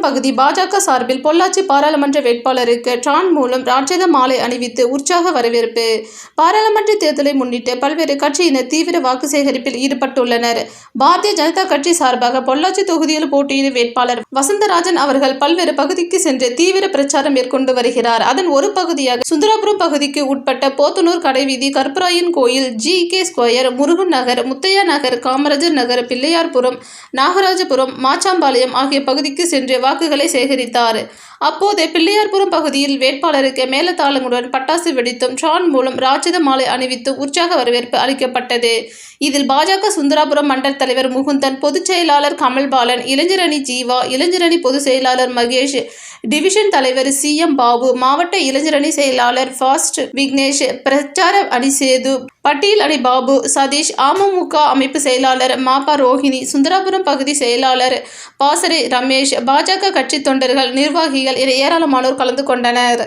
பகுதி பாஜக சார்பில் பொள்ளாச்சி பாராளுமன்ற வேட்பாளருக்கு டிரான் மூலம் ராட்சத மாலை அணிவித்து உற்சாக வரவேற்பு. பாராளுமன்ற தேர்தலை முன்னிட்டு பல்வேறு கட்சியினர் தீவிர வாக்கு சேகரிப்பில் ஈடுபட்டுள்ளனர். பாரதிய ஜனதா கட்சி சார்பாக பொள்ளாச்சி தொகுதியில் போட்டியிடும் வேட்பாளர் வசந்தராஜன் அவர்கள் பல்வேறு பகுதிக்கு சென்று தீவிர பிரச்சாரம் மேற்கொண்டு வருகிறார். அதன் ஒரு பகுதியாக சுந்தராபுரம் பகுதிக்கு உட்பட்ட போத்தனூர் கடைவீதி, கருப்பராயன் கோயில், ஜி.கே. ஸ்கொயர், முருகன் நகர், முத்தையா நகர், காமராஜர் நகர், பிள்ளையார்புரம், நாகராஜபுரம், மாச்சாம்பாளையம் ஆகிய பகுதிக்கு சென்று வாக்குகளை சேகரித்தார். அப்போது பிள்ளையார்புரம் பகுதியில் வேட்பாளருக்கு மேலதாளங்களுடன் பட்டாசு வெடித்தும் டிரான் மூலம் ராட்சத மாலை அணிவித்தும் உற்சாக வரவேற்பு அளிக்கப்பட்டது. இதில் பாஜக சுந்தராபுரம் மண்டல தலைவர் முகுந்தன், பொதுச் செயலாளர் கமல்பாலன், இளைஞரணி ஜீவா, இளைஞரணி பொதுச் செயலாளர் மகேஷ், டிவிஷன் தலைவர் சி.எம். பாபு, மாவட்ட இளைஞரணி செயலாளர் ஃபாஸ்ட் விக்னேஷ், பிரச்சார அணி சேது, பட்டியல் அணி பாபு, சதீஷ், அமமுக அமைப்பு செயலாளர் மாப்பா ரோஹிணி, சுந்தராபுரம் பகுதி செயலாளர் பாசறை ரமேஷ், பாஜக கட்சி தொண்டர்கள், நிர்வாகிகள் என ஏராளமானோர் கலந்து கொண்டனர்.